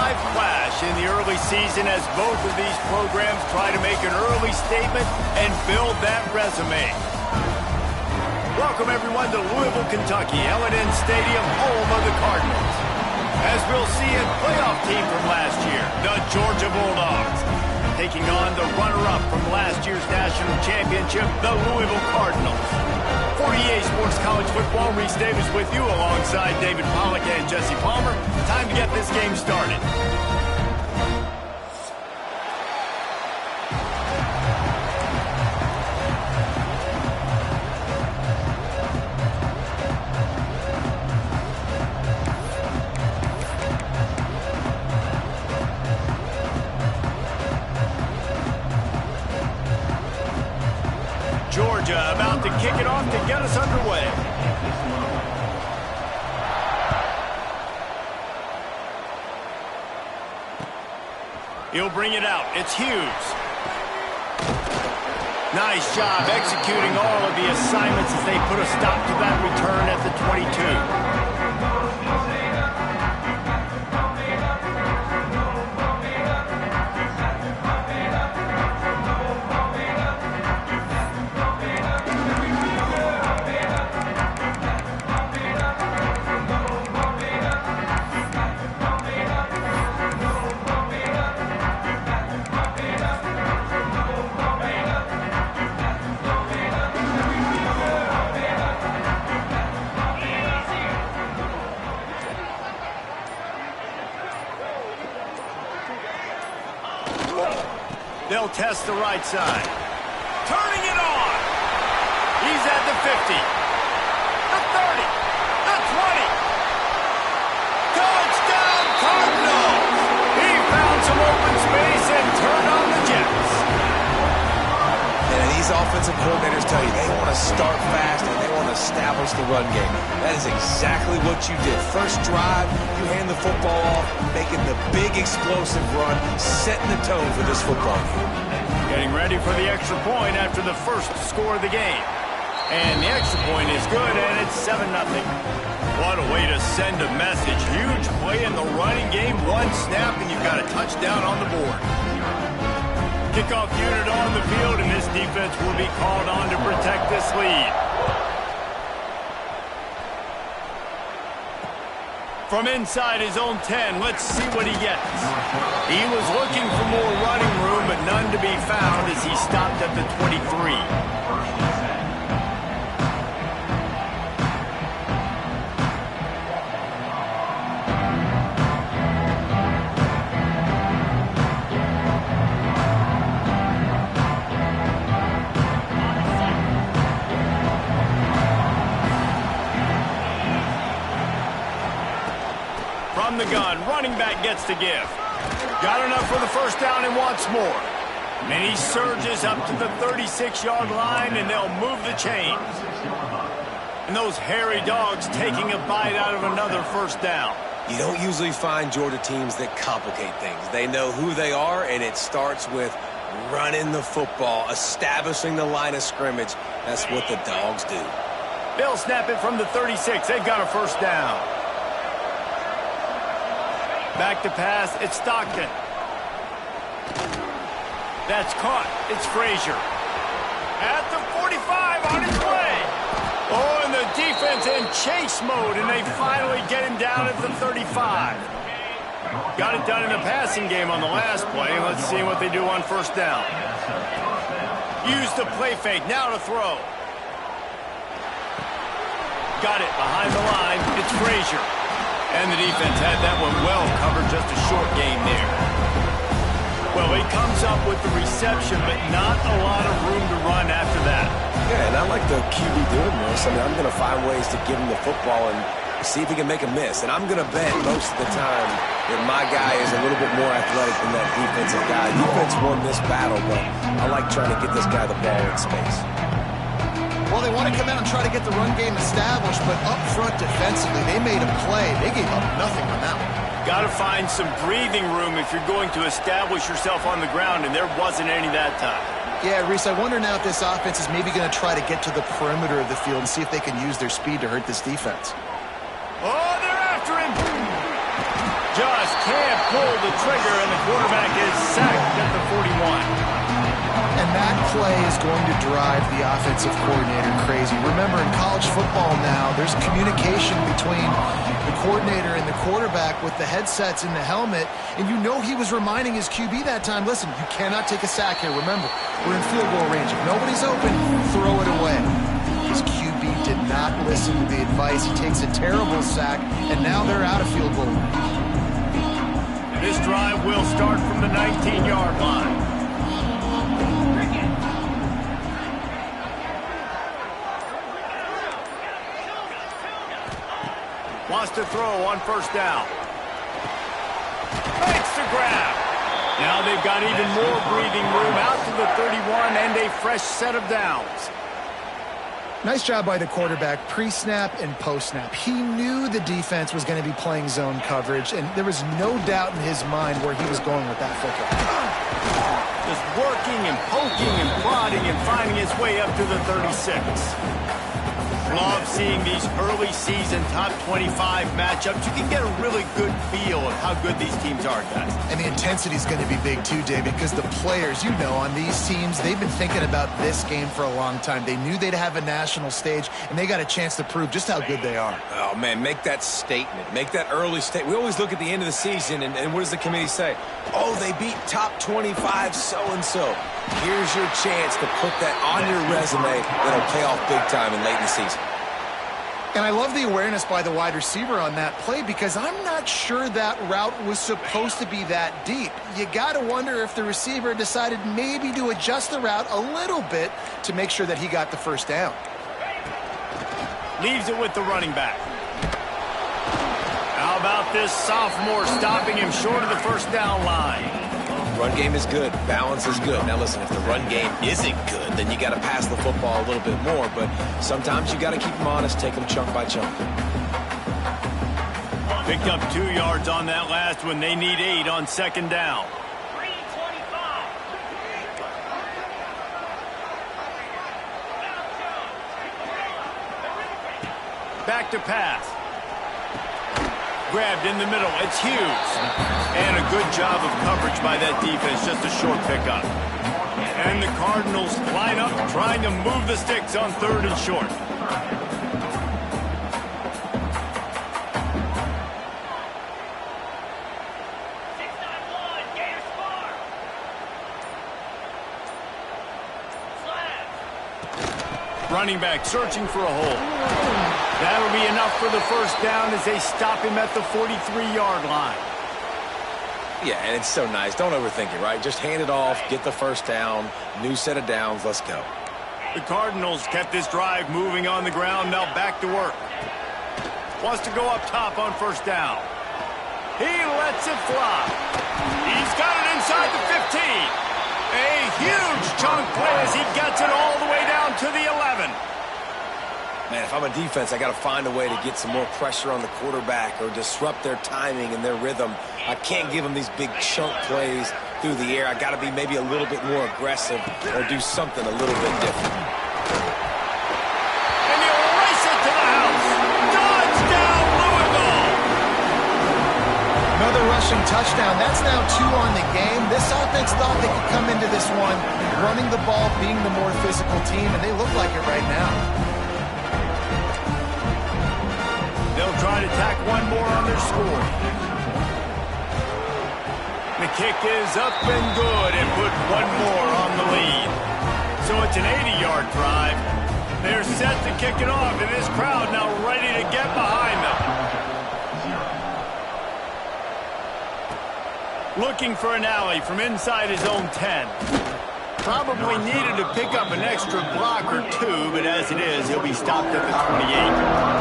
live flash in the early season as both of these programs try to make an early statement and build that resume. Welcome, everyone, to Louisville, Kentucky, L&N Stadium, home of the Cardinals. As we'll see, a playoff team from last year, the Georgia Bulldogs, taking on the runner-up from last year's national championship, the Louisville Cardinals. For EA Sports College Football, Reese Davis with you alongside David Pollack and Jesse Palmer. Time to get this game started. Georgia about to kick it off to get us underway. He'll bring it out. It's Hughes. Nice job executing all of the assignments as they put a stop to that return at the 22. They'll test the right side. Turning it on. He's at the 50. The 30. The 20. Touchdown, Cardinals! He found some open space and turned on the Jets. And these offensive coordinators tell you they want to start fast and they want to establish the run game. That is exactly what you did. First drive, you hand the football off, making the big explosive run, setting the tone for this football game. Getting ready for the extra point after the first score of the game. And the extra point is good, and it's 7-0. What a way to send a message. Huge play in the running game. One snap, and you've got a touchdown on the board. Kickoff unit on the field, and this defense will be called on to protect this lead. From inside his own 10, let's see what he gets. He was looking for more running room, but none to be found as he stopped at the 23. From the gun, running back gets to give. Got enough for the first down and wants more. And he surges up to the 36-yard line, and they'll move the chains. And those hairy dogs taking a bite out of another first down. You don't usually find Georgia teams that complicate things. They know who they are, and it starts with running the football, establishing the line of scrimmage. That's what the dogs do. They'll snap it from the 36. They've got a first down. Back to pass, it's Stockton. That's caught, it's Frazier. At the 45, on his way. Oh, and the defense in chase mode, and they finally get him down at the 35. Got it done in the passing game on the last play. Let's see what they do on first down. Use the play fake, now to throw. Got it behind the line, it's Frazier. And the defense had that one well covered, just a short gain there. Well, he comes up with the reception, but not a lot of room to run after that. Yeah, and I like the QB doing this. I mean, I'm going to find ways to give him the football and see if he can make a miss. And I'm going to bet most of the time that my guy is a little bit more athletic than that defensive guy. Defense won this battle, but I like trying to get this guy the ball in space. Well, they want to come out and try to get the run game established, but up front defensively, they made a play. They gave up nothing on that one. Got to find some breathing room if you're going to establish yourself on the ground, and there wasn't any that time. Yeah, Reese, I wonder now if this offense is maybe going to try to get to the perimeter of the field and see if they can use their speed to hurt this defense. Oh, they're after him. just can't pull the trigger, and the quarterback is sacked at the 41. And that play is going to drive the offensive coordinator crazy. Remember, in college football now, there's communication between the coordinator and the quarterback with the headsets in the helmet, and you know he was reminding his QB that time, listen, you cannot take a sack here. Remember, we're in field goal range. If nobody's open, throw it away. His QB did not listen to the advice. He takes a terrible sack, and now they're out of field goal range. This drive will start from the 19-yard line. Wants to throw on first down. Makes the grab. Now they've got even more breathing room out to the 31 and a fresh set of downs. Nice job by the quarterback, pre-snap and post-snap. He knew the defense was going to be playing zone coverage, and there was no doubt in his mind where he was going with that football. Just working and poking and prodding and finding his way up to the 36. Love seeing these early season top 25 matchups. You can get a really good feel of how good these teams are, guys. And the intensity is going to be big too, David, because the players, you know, on these teams, they've been thinking about this game for a long time. They knew they'd have a national stage, and they got a chance to prove just how good they are. Oh, man, make that statement. Make that early statement. We always look at the end of the season, and what does the committee say? Oh, they beat top 25 so-and-so. Here's your chance to put that on your resume that'll pay off big time and late in the season. And I love the awareness by the wide receiver on that play because I'm not sure that route was supposed to be that deep. You got to wonder if the receiver decided maybe to adjust the route a little bit to make sure that he got the first down. Leaves it with the running back. How about this sophomore stopping him short of the first down line? Run game is good. Balance is good. Now, listen, if the run game isn't good, then you got to pass the football a little bit more. But sometimes you got to keep them honest, take them chunk by chunk. Picked up 2 yards on that last one. They need 8 on second down. Back to pass. Grabbed in the middle. It's Hughes. And a good job of coverage by that defense. Just a short pickup. And the Cardinals line up trying to move the sticks on 3rd and short. Running back searching for a hole. That'll be enough for the first down as they stop him at the 43-yard line. Yeah, and it's so nice. Don't overthink it, right? Just hand it off, get the first down, new set of downs, let's go. The Cardinals kept this drive moving on the ground, now back to work. Wants to go up top on first down. He lets it fly. He's got it inside the 15. A huge chunk play as he gets it all the way down to the 11. Man, if I'm a defense, I got to find a way to get some more pressure on the quarterback or disrupt their timing and their rhythm. I can't give them these big chunk plays through the air. I got to be maybe a little bit more aggressive or do something a little bit different. And he'll race it to the house. Touchdown, Louisville! Another rushing touchdown. That's now 2 on the game. This offense thought they could come into this one running the ball, being the more physical team, and they look like it right now. They'll try to tack one more on their score. The kick is up and good and put one more on the lead. So it's an 80-yard drive. They're set to kick it off, and this crowd now ready to get behind them. Looking for an alley from inside his own 10. Probably needed to pick up an extra block or 2, but as it is, he'll be stopped at the 28.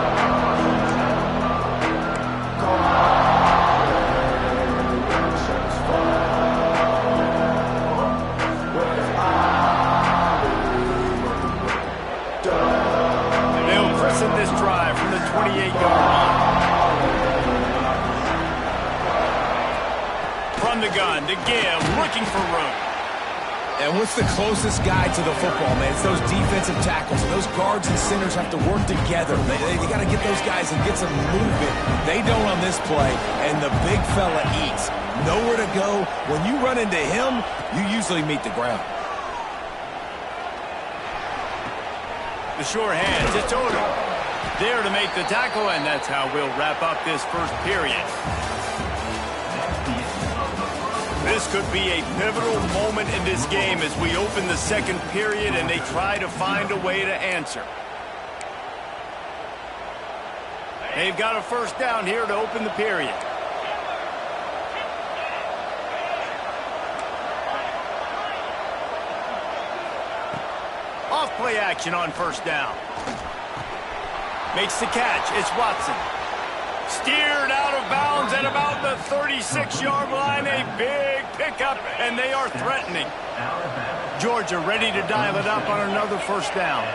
They'll christen this drive from the 28-yard line. From the gun to give, looking for room. And what's the closest guy to the football, man? It's those defensive tackles. And those guards and centers have to work together. They got to get those guys and get some movement. They don't on this play, and the big fella eats. Nowhere to go. When you run into him, you usually meet the ground. The sure hands, it's Odom. There to make the tackle, and that's how we'll wrap up this first period. This could be a pivotal moment in this game as we open the second period and they try to find a way to answer. They've got a first down here to open the period. Off play action on first down. Makes the catch. It's Watson. Steered out of bounds at about the 36-yard line. A big pickup, and they are threatening. Georgia ready to dial it up on another first down.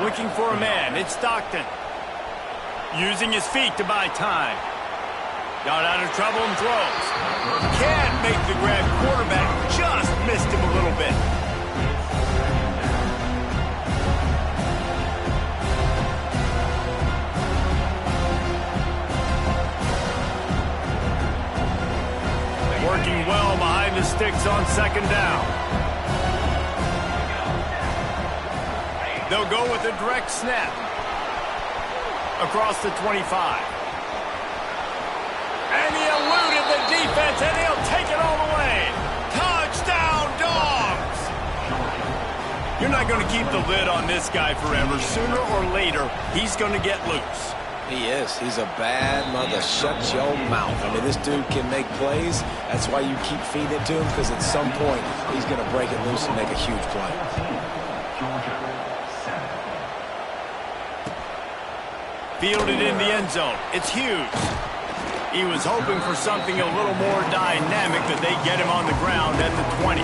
Looking for a man. It's Stockton. Using his feet to buy time. Got out of trouble and throws. Can't make the grab. Quarterback just missed him a little bit. Working well behind the sticks on second down. They'll go with a direct snap. Across the 25. And he eluded the defense, and he'll take it all the way. Touchdown, Dogs! You're not going to keep the lid on this guy forever. Sooner or later, he's going to get loose. He is. He's a bad mother. Shut your mouth. I mean, this dude can make plays. That's why you keep feeding it to him, because at some point, he's going to break it loose and make a huge play. Fielded in the end zone. It's Hughes. He was hoping for something a little more dynamic, but they get him on the ground at the 20.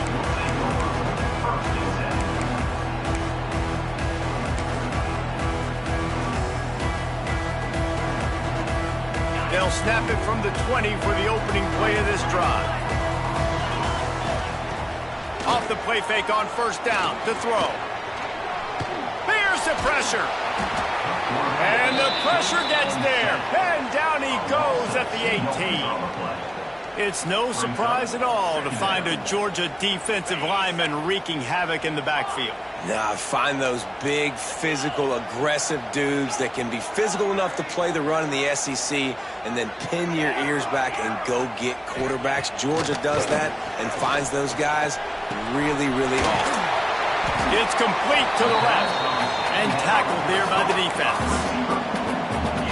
They'll snap it from the 20 for the opening play of this drive. Off the play fake on first down to throw. Here's the pressure. And the pressure gets there. And down he goes at the 18. It's no surprise at all to find a Georgia defensive lineman wreaking havoc in the backfield. Nah, find those big, physical, aggressive dudes that can be physical enough to play the run in the SEC and then pin your ears back and go get quarterbacks. Georgia does that and finds those guys really, really often. It's complete to the left and tackled there by the defense.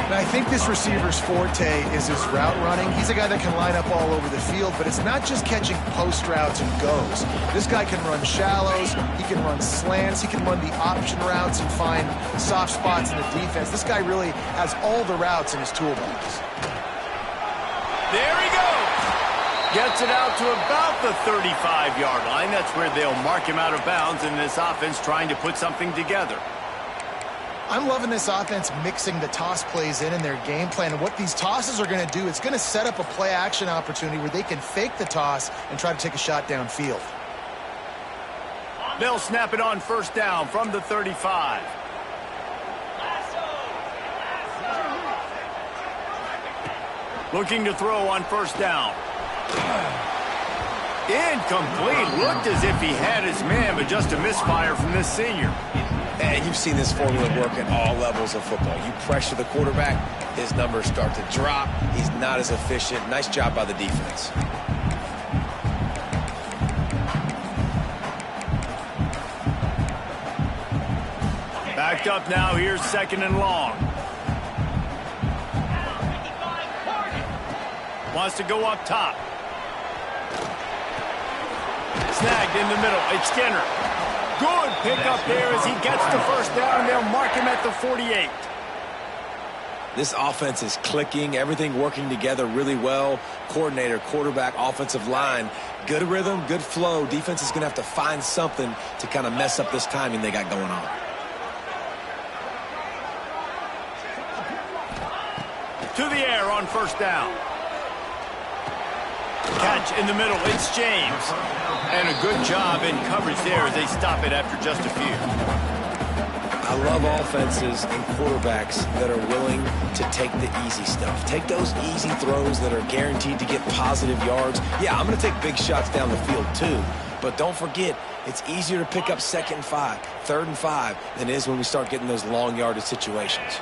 And I think this receiver's forte is his route running. He's a guy that can line up all over the field, but it's not just catching post routes and goes. This guy can run shallows, he can run slants, he can run the option routes and find soft spots in the defense. This guy really has all the routes in his toolbox. There he goes. Gets it out to about the 35-yard line. That's where they'll mark him out of bounds in this offense trying to put something together. I'm loving this offense mixing the toss plays in their game plan. And what these tosses are going to do, it's going to set up a play-action opportunity where they can fake the toss and try to take a shot downfield. They'll snap it on first down from the 35. Looking to throw on first down. Incomplete. Looked as if he had his man, but just a misfire from this senior. And you've seen this formula work at all levels of football. You pressure the quarterback, his numbers start to drop. He's not as efficient. Nice job by the defense. Backed up now. Here's second and long. Wants to go up top. Snagged in the middle. It's Skinner. Good pickup there as he gets the first down, and they'll mark him at the 48. This offense is clicking, everything working together really well. Coordinator, quarterback, offensive line, good rhythm, good flow. Defense is going to have to find something to kind of mess up this timing they got going on. To the air on first down. catch in the middle. It's James. And a good job in coverage there as they stop it after just a few. I love offenses and quarterbacks that are willing to take the easy stuff. Take those easy throws that are guaranteed to get positive yards. Yeah, I'm going to take big shots down the field too. But don't forget, it's easier to pick up 2nd and 5, 3rd and 5 than it is when we start getting those long yardage situations.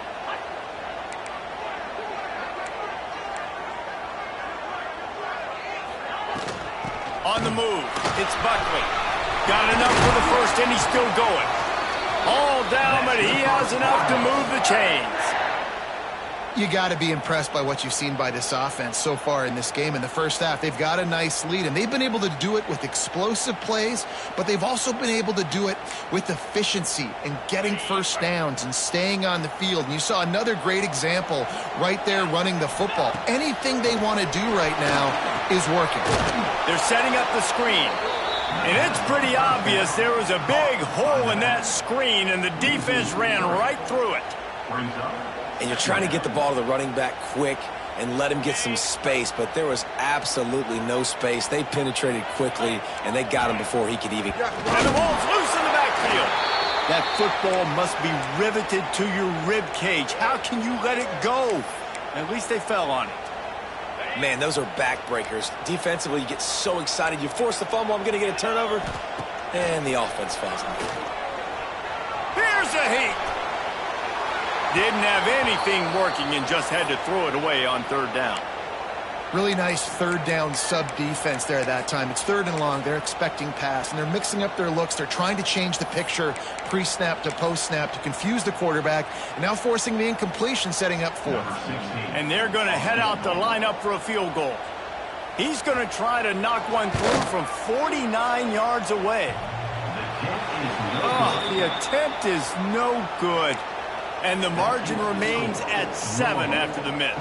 On the move, it's Buckley. Got enough for the first, and he's still going. All down, but he has enough to move the chains. You got to be impressed by what you've seen by this offense so far in this game. In the first half, they've got a nice lead, and they've been able to do it with explosive plays, but they've also been able to do it with efficiency and getting first downs and staying on the field. And you saw another great example right there running the football. Anything they want to do right now is working. They're setting up the screen. And it's pretty obvious there was a big hole in that screen, and the defense ran right through it. And you're trying to get the ball to the running back quick and let him get some space, but there was absolutely no space. They penetrated quickly, and they got him before he could even. And the ball's loose in the backfield. That football must be riveted to your rib cage. How can you let it go? At least they fell on it. Man, those are backbreakers. Defensively, you get so excited. You force the fumble, I'm going to get a turnover, and the offense falls on it. Here's a heat. Didn't have anything working and just had to throw it away on 3rd down. Really nice 3rd down sub-defense there that time. It's 3rd and long. They're expecting pass, and they're mixing up their looks. They're trying to change the picture pre-snap to post-snap to confuse the quarterback, and now forcing the incompletion, setting up 4th. And they're going to head out to line up for a field goal. He's going to try to knock one through from 49 yards away. Oh, the attempt is no good. And the margin remains at 7 after the miss.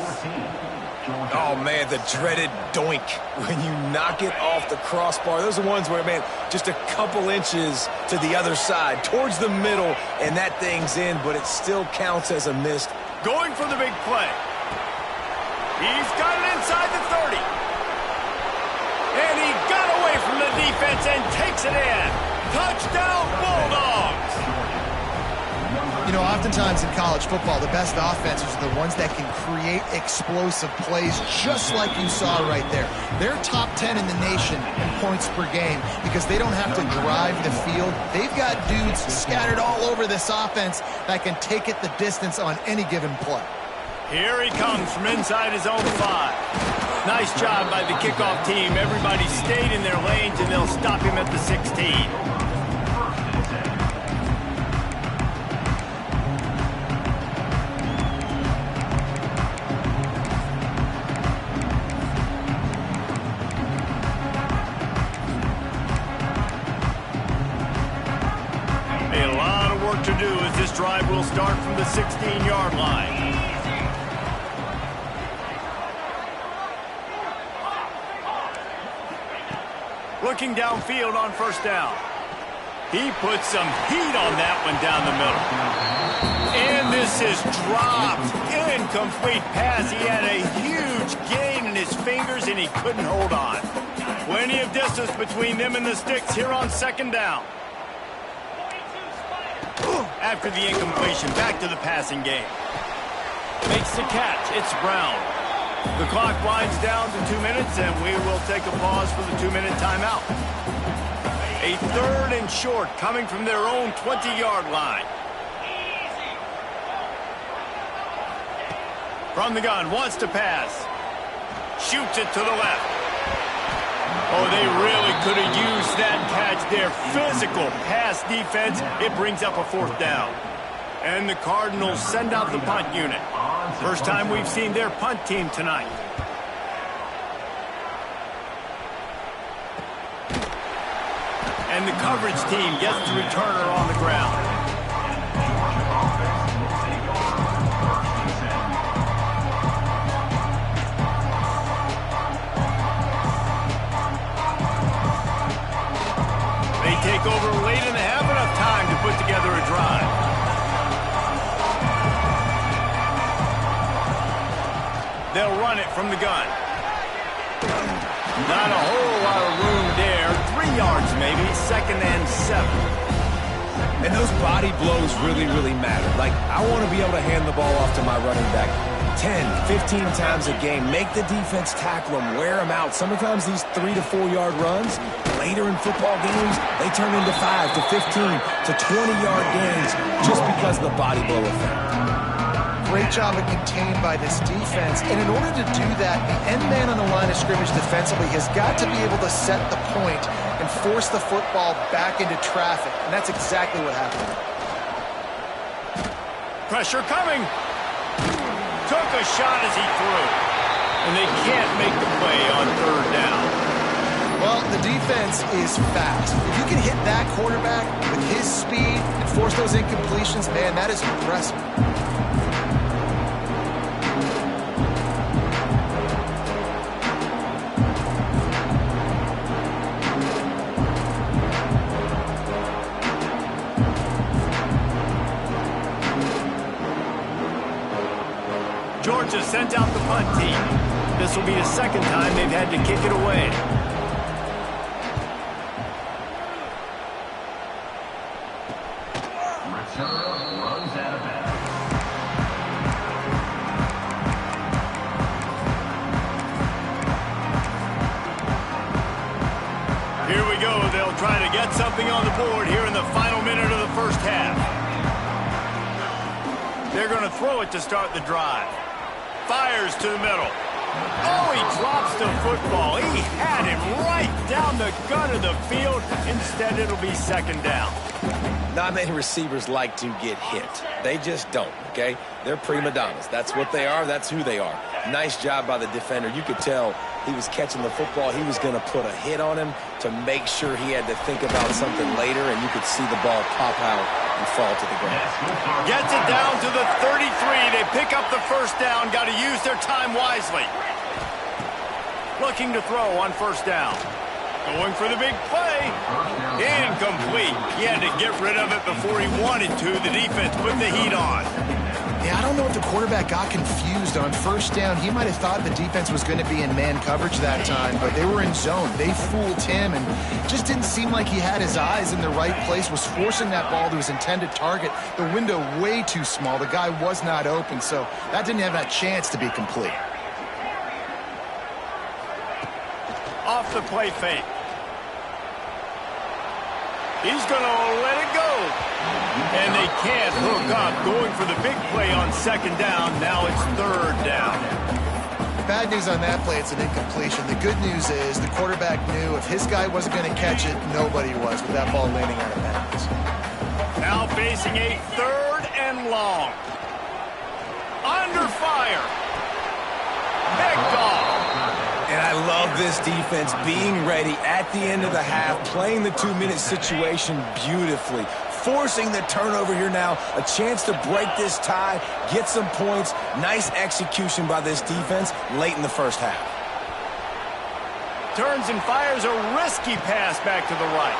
Oh, man, the dreaded doink when you knock it off the crossbar. Those are ones where, man, just a couple inches to the other side, towards the middle, and that thing's in, but it still counts as a miss. Going for the big play. He's got it inside the 30. And he got away from the defense and takes it in. Touchdown, Bulldogs! You know, oftentimes in college football, the best offenses are the ones that can create explosive plays, just like you saw right there. They're top 10 in the nation in points per game because they don't have to drive the field. They've got dudes scattered all over this offense that can take it the distance on any given play. Here he comes from inside his own 5. Nice job by the kickoff team. Everybody stayed in their lanes, and they'll stop him at the 16. To do as this drive will start from the 16-yard line. Looking downfield on 1st down. He put some heat on that one down the middle. And this is dropped. Incomplete pass. He had a huge gain in his fingers and he couldn't hold on. Plenty of distance between them and the sticks here on 2nd down. After the incompletion, back to the passing game. Makes the catch. It's Brown. The clock winds down to 2 minutes, and we will take a pause for the 2-minute timeout. A 3rd and short coming from their own 20-yard line. From the gun, wants to pass. Shoots it to the left. Oh, they really could have used that catch there. Physical pass defense. It brings up a 4th down. And the Cardinals send out the punt unit. First time we've seen their punt team tonight. And the coverage team gets the returner on the ground. Take over late in the half, enough time to put together a drive. They'll run it from the gun. Not a whole lot of room there. 3 yards maybe, 2nd and 7. And those body blows really, really matter. Like, I want to be able to hand the ball off to my running back 10, 15 times a game. Make the defense tackle them, wear them out. Sometimes these 3 to 4 yard runs, later in football games, they turn into 5 to 15 to 20-yard gains just because of the body blow effect. Great job of contained by this defense. And in order to do that, the end man on the line of scrimmage defensively has got to be able to set the point and force the football back into traffic. And that's exactly what happened. Pressure coming. Took a shot as he threw. And they can't make the play on 3rd down. Well, the defense is fast. If you can hit that quarterback with his speed and force those incompletions, man, that is impressive. Georgia sent out the punt team. This will be the 2nd time they've had to kick it away. Return runs out of bounds. Here we go. They'll try to get something on the board here in the final minute of the 1st half. They're going to throw it to start the drive. Fires to the middle. Oh, he drops the football. He had him right down the gut of the field. Instead, it'll be 2nd down. Not many receivers like to get hit. They just don't, okay? They're prima donnas. That's what they are. That's who they are. Nice job by the defender. You could tell he was catching the football. He was going to put a hit on him to make sure he had to think about something later, and you could see the ball pop out and fall to the ground. Gets it down to the 33. They pick up the 1st down. Got to use their time wisely. Looking to throw on 1st down. Going for the big play. Incomplete. He had to get rid of it before he wanted to. The defense put the heat on. Yeah, I don't know if the quarterback got confused on 1st down. He might have thought the defense was going to be in man coverage that time, but they were in zone. They fooled him, and just didn't seem like he had his eyes in the right place, was forcing that ball to his intended target. The window way too small. The guy was not open, so that didn't have that chance to be complete. Off the play fake. He's going to let it go. And they can't hook up. Going for the big play on 2nd down. Now it's 3rd down. Bad news on that play, it's an incompletion. The good news is the quarterback knew if his guy wasn't going to catch it, nobody was with that ball landing out of bounds. Now facing a 3rd and long. Under fire. Picked off. And I love this defense being ready at the end of the half, playing the 2-minute situation beautifully, forcing the turnover here now, a chance to break this tie, get some points. Nice execution by this defense late in the 1st half. Turns and fires a risky pass back to the right.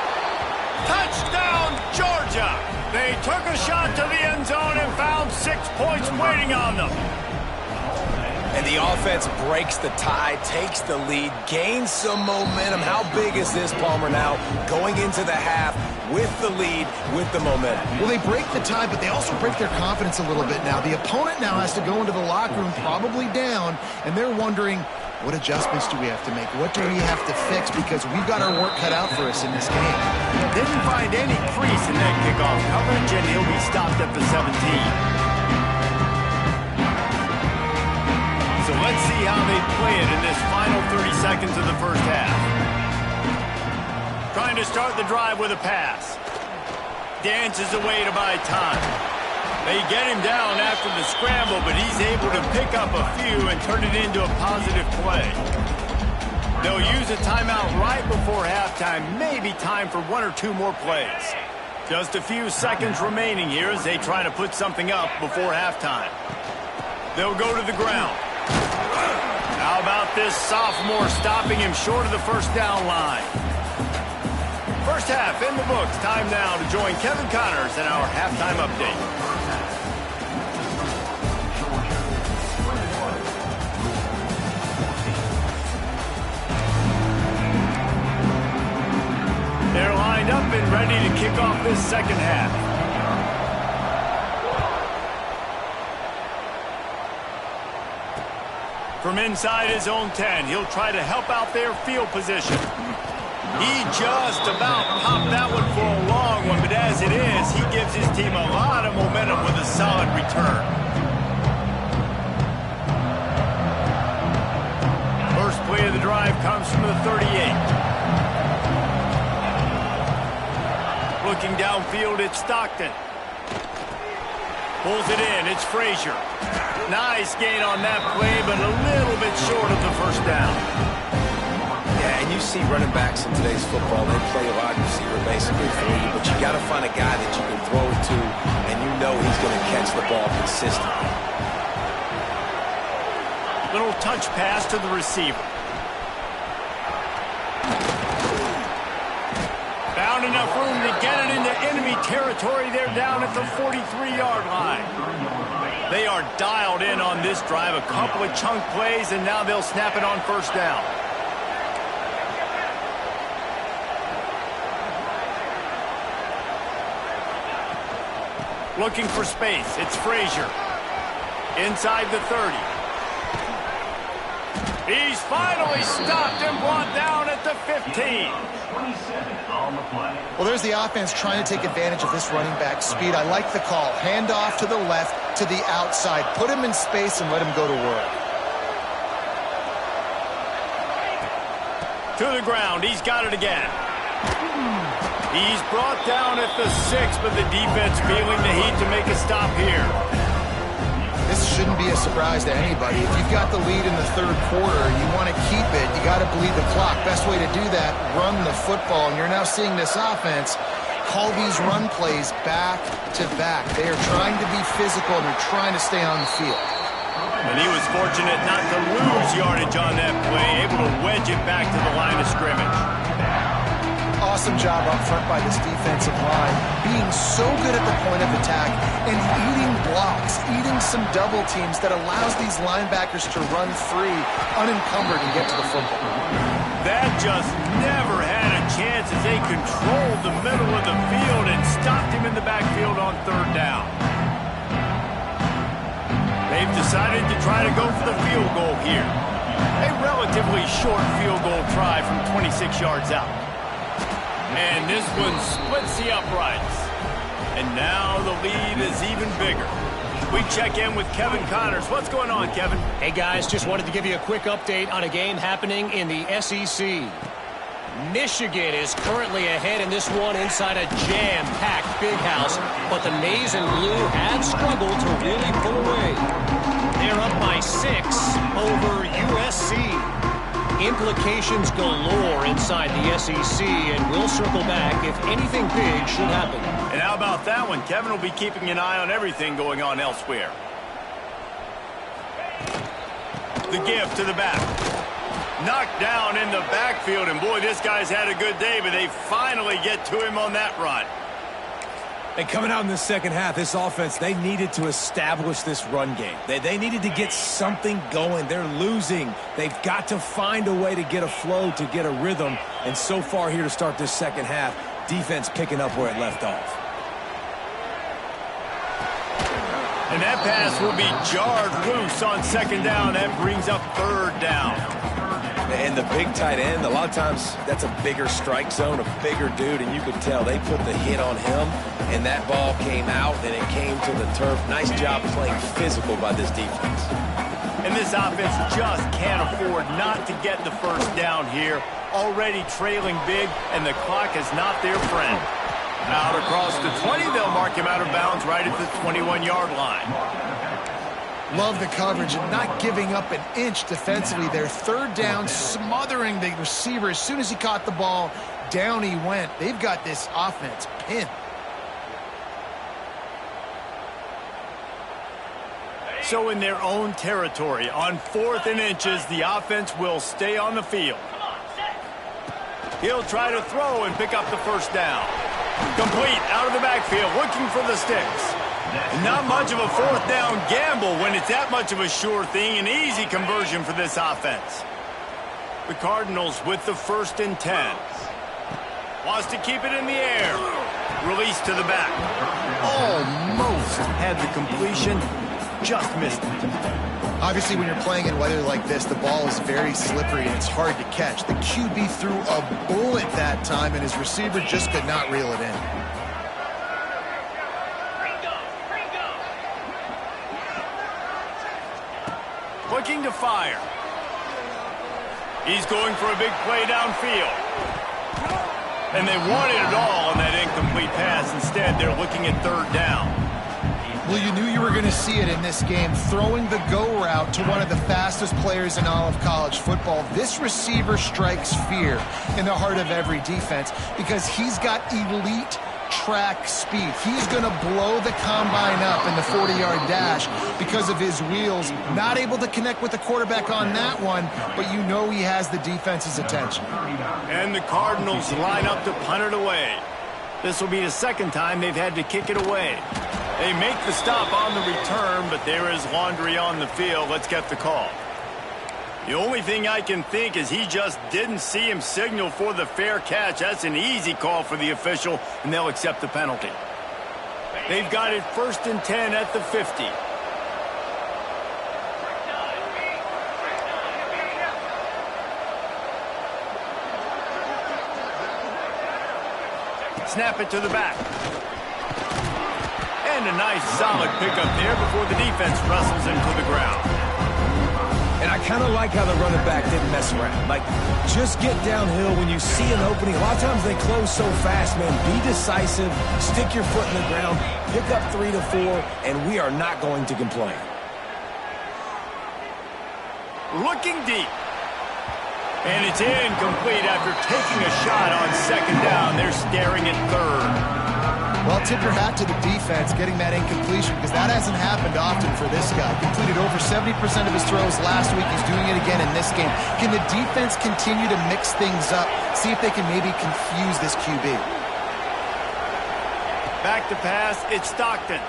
Touchdown, Georgia! They took a shot to the end zone and found 6 points waiting on them. And the offense breaks the tie, takes the lead, gains some momentum. How big is this, Palmer, now going into the half with the lead, with the momentum? Well, they break the tie, but they also break their confidence a little bit now. The opponent now has to go into the locker room probably down, and they're wondering, what adjustments do we have to make? What do we have to fix? Because we've got our work cut out for us in this game. Didn't find any crease in that kickoff coverage, and he'll be stopped at the 17. So let's see how they play it in this final 30 seconds of the 1st half. Trying to start the drive with a pass. Dances away to buy time. They get him down after the scramble, but he's able to pick up a few and turn it into a positive play. They'll use a timeout right before halftime, maybe time for 1 or 2 more plays. Just a few seconds remaining here as they try to put something up before halftime. They'll go to the ground. How about this sophomore stopping him short of the 1st down line? 1st half in the books. Time now to join Kevin Connors in our halftime update. They're lined up and ready to kick off this second half. From inside his own 10, he'll try to help out their field position. He just about popped that one for a long one, but as it is, he gives his team a lot of momentum with a solid return. First play of the drive comes from the 38. Looking downfield, it's Stockton. Pulls it in, it's Frazier. Nice gain on that play, but a little bit short of the first down. Yeah, and you see running backs in today's football, they play a wide receiver basically for you, but you got to find a guy that you can throw it to, and you know he's going to catch the ball consistently. Little touch pass to the receiver. Found enough room to get it into enemy territory. They're down at the 43-yard line. They are dialed in on this drive. A couple of chunk plays, and now they'll snap it on first down. Looking for space. It's Frazier. Inside the 30. He's finally stopped and brought down at the 15. Well, there's the offense trying to take advantage of this running back speed. I like the call. Hand off to the left, to the outside. Put him in space and let him go to work. To the ground. He's got it again. He's brought down at the 6, but the defense feeling the heat to make a stop here. This shouldn't be a surprise to anybody. If you've got the lead in the third quarter, you want to keep it, you got to bleed the clock. Best way to do that, run the football. And you're now seeing this offense call these run plays back to back. They are trying to be physical, and they're trying to stay on the field. And he was fortunate not to lose yardage on that play, able to wedge it back to the line of scrimmage. Awesome job up front by this defensive line, being so good at the point of attack and eating blocks, eating some double teams that allows these linebackers to run free, unencumbered, and get to the football. That just never had a chance as they controlled the middle of the field and stopped him in the backfield on third down. They've decided to try to go for the field goal here. A relatively short field goal try from 26 yards out. And this one splits the uprights. And now the lead is even bigger. We check in with Kevin Connors. What's going on, Kevin? Hey, guys, just wanted to give you a quick update on a game happening in the SEC. Michigan is currently ahead in this one inside a jam-packed big house, but the Maize and Blue have struggled to really pull away. They're up by 6 over USC. Implications galore inside the SEC, and we'll circle back if anything big should happen. And how about that one? Kevin will be keeping an eye on everything going on elsewhere. The give to the back. Knocked down in the backfield, and boy, this guy's had a good day, but they finally get to him on that run. And coming out in the second half, this offense, they needed to establish this run game. They needed to get something going. They're losing. They've got to find a way to get a flow, to get a rhythm. And so far here to start this second half, defense picking up where it left off. And that pass will be jarred loose on second down. That brings up third down. And the big tight end, a lot of times that's a bigger strike zone, a bigger dude, and you could tell they put the hit on him, and that ball came out, and it came to the turf. Nice job playing physical by this defense. And this offense just can't afford not to get the first down here. Already trailing big, and the clock is not their friend. Out across the 20, they'll mark him out of bounds right at the 21-yard line. Love the coverage and not giving up an inch defensively. Their third down, smothering the receiver. As soon as he caught the ball, down he went. They've got this offense pinned. So in their own territory, on 4th and inches, the offense will stay on the field. He'll try to throw and pick up the first down. Complete out of the backfield, looking for the sticks. Not much of a fourth down gamble when it's that much of a sure thing. An easy conversion for this offense. The Cardinals with the 1st and 10. Wants to keep it in the air. Release to the back. Almost had the completion. Just missed it. Obviously, when you're playing in weather like this, the ball is very slippery and it's hard to catch. The QB threw a bullet that time, and his receiver just could not reel it in. Looking to fire. He's going for a big play downfield. And they wanted it all on that incomplete pass. Instead, they're looking at third down. Well, you knew you were going to see it in this game, throwing the go route to one of the fastest players in all of college football. This receiver strikes fear in the heart of every defense because he's got elite track speed. He's going to blow the combine up in the 40-yard dash because of his wheels. Not able to connect with the quarterback on that one, but you know he has the defense's attention. And the Cardinals line up to punt it away. This will be the second time they've had to kick it away. They make the stop on the return, but there is laundry on the field. Let's get the call. The only thing I can think is he just didn't see him signal for the fair catch. That's an easy call for the official, and they'll accept the penalty. They've got it 1st and 10 at the 50. Snap it to the back. And a nice solid pickup there before the defense wrestles into the ground. And I kind of like how the running back didn't mess around. Like, just get downhill when you see an opening. A lot of times they close so fast, man. Be decisive, stick your foot in the ground, pick up 3 to 4, and we are not going to complain. Looking deep. And it's incomplete after taking a shot on 2nd down. They're staring at 3rd. Well, tip your hat to the defense getting that incompletion because that hasn't happened often for this guy. Completed over 70% of his throws last week. He's doing it again in this game. Can the defense continue to mix things up? See if they can maybe confuse this QB. Back to pass. It's Stockton.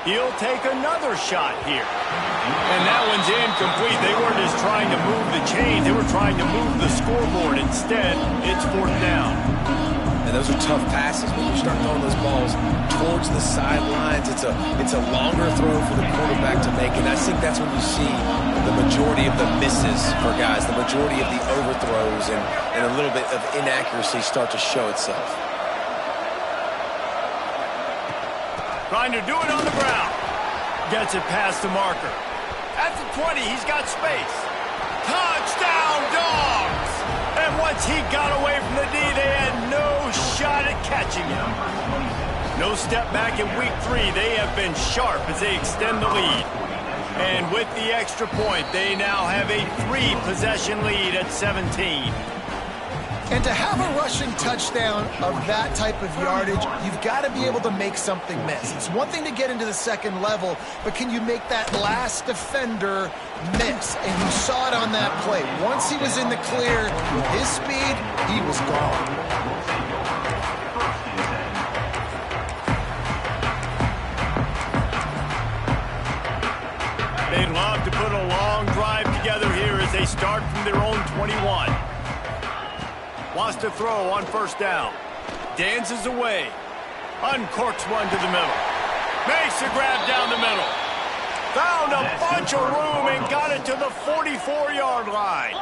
He'll take another shot here. And that one's incomplete. They weren't just trying to move the chains. They were trying to move the scoreboard. Instead, it's 4th down. And those are tough passes when you start throwing those balls towards the sidelines. It's a longer throw for the quarterback to make, and I think that's when you see the majority of the misses for guys, the majority of the overthrows and a little bit of inaccuracy start to show itself. Trying to do it on the ground. Gets it past the marker. At the 20, he's got space. Touchdown, Dogs! And once he got away from the D, they had no shot at catching him. No step back in week 3. They have been sharp as they extend the lead. And with the extra point, they now have a 3-possession lead at 17. And to have a rushing touchdown of that type of yardage, you've got to be able to make something miss. It's one thing to get into the second level, but can you make that last defender miss? And you saw it on that play. Once he was in the clear, with his speed, he was gone. They'd love to put a long drive together here as they start from their own 21. Wants to throw on 1st down. Dances away. Uncorks one to the middle. Makes a grab down the middle. Found a bunch of room and got it to the 44-yard line.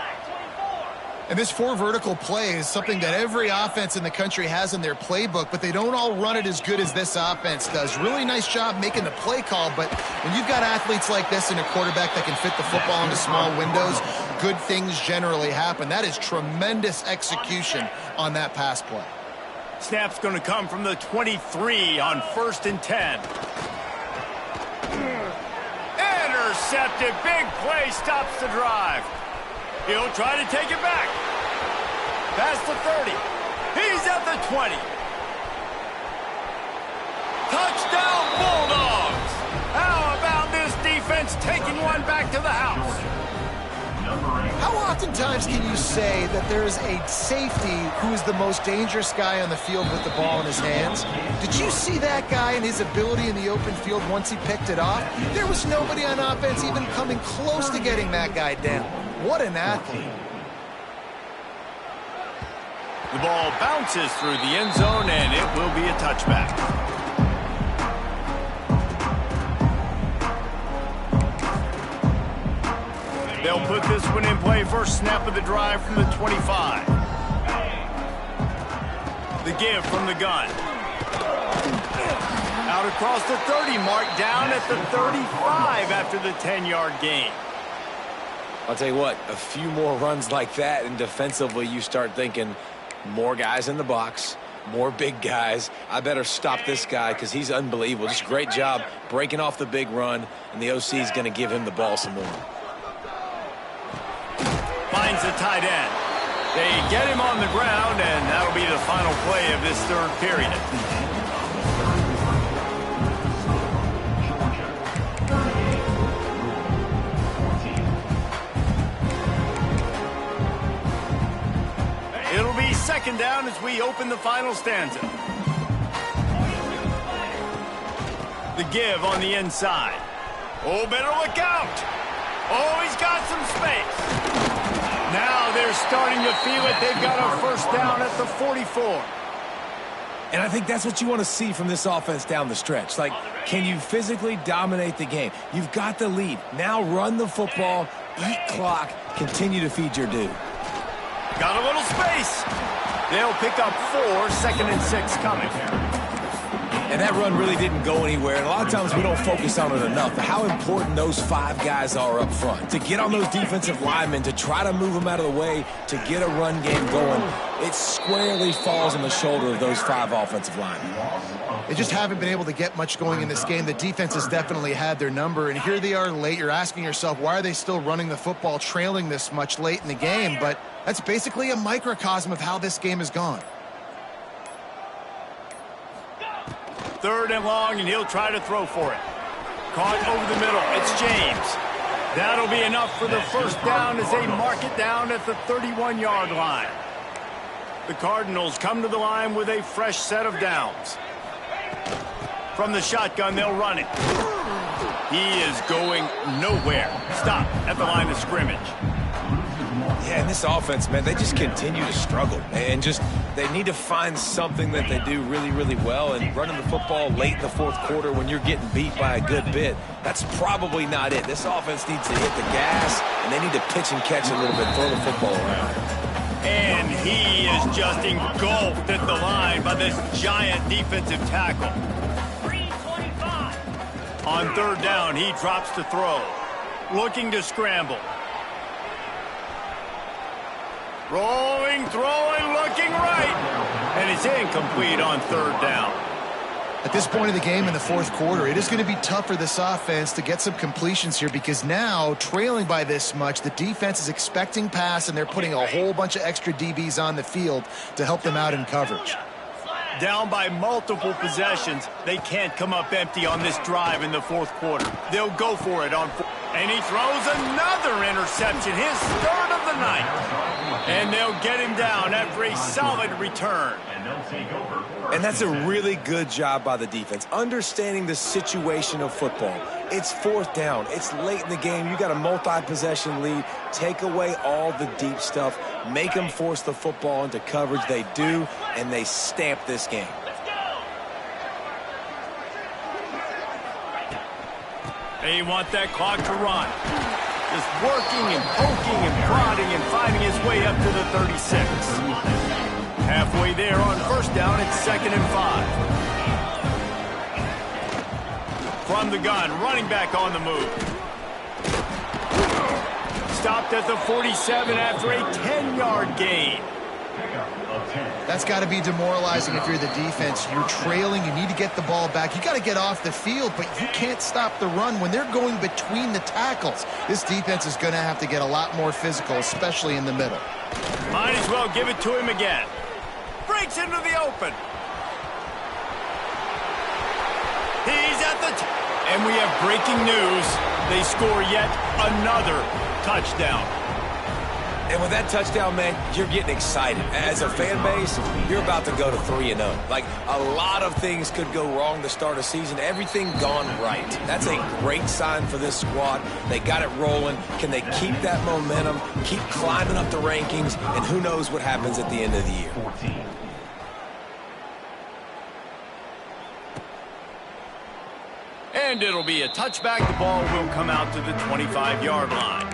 And this 4 vertical play is something that every offense in the country has in their playbook, but they don't all run it as good as this offense does. Really nice job making the play call, but when you've got athletes like this and a quarterback that can fit the football into small windows, good things generally happen. That is tremendous execution on that pass play. Snap's going to come from the 23 on 1st and 10. Intercepted. Big play stops the drive. He'll try to take it back. Past the 30. He's at the 20. Touchdown, Bulldogs. How about this defense taking one back to the house? How oftentimes can you say that there is a safety who is the most dangerous guy on the field with the ball in his hands? Did you see that guy and his ability in the open field once he picked it off? There was nobody on offense even coming close to getting that guy down. What an athlete. The ball bounces through the end zone, and it will be a touchback. They'll put this one in play. First snap of the drive from the 25. The give from the gun. Out across the 30, marked down at the 35 after the 10-yard gain. I'll tell you what, a few more runs like that, and defensively you start thinking more guys in the box, more big guys. I better stop this guy because he's unbelievable. Just great job breaking off the big run, and the OC is going to give him the ball some more. Finds the tight end. They get him on the ground, and that'll be the final play of this third period. It'll be second down as we open the final stanza. The give on the inside. Oh, better look out. Oh, he's got some space. Now they're starting to feel it. They've got a first down at the 44. And I think that's what you want to see from this offense down the stretch. Like, can you physically dominate the game? You've got the lead. Now run the football, eat clock, continue to feed your dude. Got a little space. They'll pick up 4, 2nd and 6 coming. And that run really didn't go anywhere. And a lot of times we don't focus on it enough. How important those 5 guys are up front. To get on those defensive linemen, to try to move them out of the way, to get a run game going, it squarely falls on the shoulder of those 5 offensive linemen. They just haven't been able to get much going in this game. The defense has definitely had their number, and here they are late. You're asking yourself, why are they still running the football, trailing this much late in the game? But that's basically a microcosm of how this game has gone. 3rd and long, and he'll try to throw for it. Caught over the middle. It's James. That'll be enough for the first down as they mark it down at the 31-yard line. The Cardinals come to the line with a fresh set of downs. From the shotgun, they'll run it. He is going nowhere. Stop at the line of scrimmage. Yeah, and this offense, man, they just continue to struggle. And they need to find something that they do really, really well. And running the football late in the 4th quarter when you're getting beat by a good bit, that's probably not it. This offense needs to hit the gas, and they need to pitch and catch a little bit, throw the football around. And he is just engulfed at the line by this giant defensive tackle. On 3rd down, he drops to throw. Looking to scramble. Rolling, throwing, looking right. And it's incomplete on 3rd down. At this point of the game in the 4th quarter, it is going to be tough for this offense to get some completions here because now, trailing by this much, the defense is expecting pass, and they're putting a whole bunch of extra DBs on the field to help them out in coverage. Down by multiple possessions, they can't come up empty on this drive in the 4th quarter. They'll go for it on 4th. And he throws another interception, his 3rd of the night. And they'll get him down after a solid return. And that's a really good job by the defense, understanding the situation of football. It's 4th down. It's late in the game. You got a multi-possession lead. Take away all the deep stuff. Make them force the football into coverage. They do, and they stamp this game. They want that clock to run. Just working and poking and prodding and finding his way up to the 36. Halfway there on 1st down, it's 2nd and 5. From the gun, running back on the move. Stopped at the 47 after a 10-yard gain. That's got to be demoralizing if you're the defense. You're trailing. You need to get the ball back. You got to get off the field, but you can't stop the run when they're going between the tackles. This defense is going to have to get a lot more physical, especially in the middle. Might as well give it to him again. Breaks into the open. He's at the and we have breaking news. They score yet another touchdown. And with that touchdown, man, you're getting excited. As a fan base, you're about to go to 3-0. Like, a lot of things could go wrong to start a season. Everything gone right. That's a great sign for this squad. They got it rolling. Can they keep that momentum, keep climbing up the rankings, and who knows what happens at the end of the year. 14. And it'll be a touchback. The ball will come out to the 25-yard line.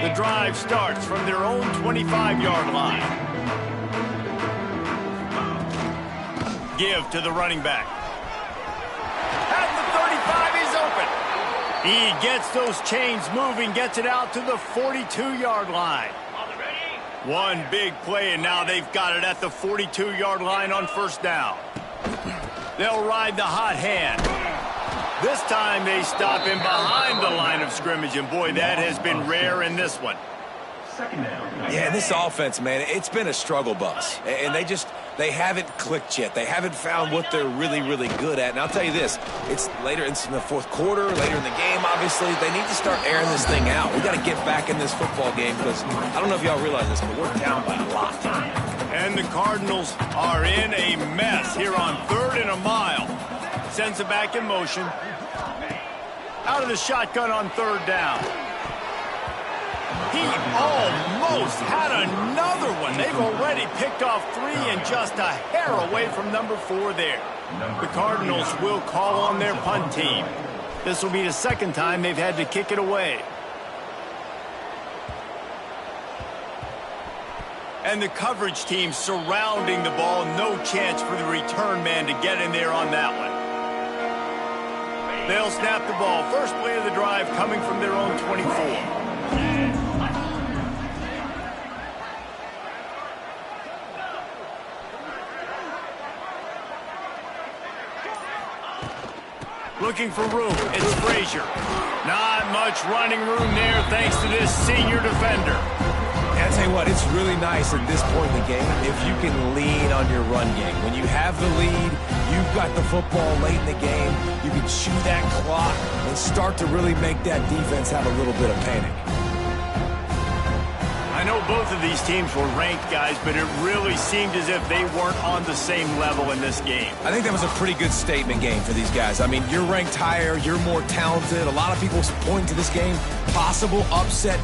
The drive starts from their own 25-yard line. Give to the running back. At the 35, he's open. He gets those chains moving, gets it out to the 42-yard line. One big play, and now they've got it at the 42-yard line on first down. They'll ride the hot hand. This time they stop him behind the line of scrimmage, and boy, that has been rare in this one. Second down. Yeah, this offense, man, it's been a struggle bus. And they haven't clicked yet. They haven't found what they're really, really good at. And I'll tell you this, it's later in the fourth quarter, later in the game, obviously. They need to start airing this thing out. We got to get back in this football game because I don't know if y'all realize this, but we're down by a lot. And the Cardinals are in a mess here on 3rd and a mile. Sends it back in motion. Out of the shotgun on 3rd down. He almost had another one. They've already picked off 3 and just a hair away from number 4 there. The Cardinals will call on their punt team. This will be the second time they've had to kick it away. And the coverage team surrounding the ball. No chance for the return man to get in there on that one. They'll snap the ball. First play of the drive coming from their own 24. Looking for room. It's Frazier. Not much running room there thanks to this senior defender. I'll tell you what, it's really nice at this point in the game if you can lean on your run game. When you have the lead, you've got the football late in the game, you can chew that clock and start to really make that defense have a little bit of panic. I know both of these teams were ranked, guys, but it really seemed as if they weren't on the same level in this game. I think that was a pretty good statement game for these guys. I mean, you're ranked higher, you're more talented. A lot of people point to this game, possible upset.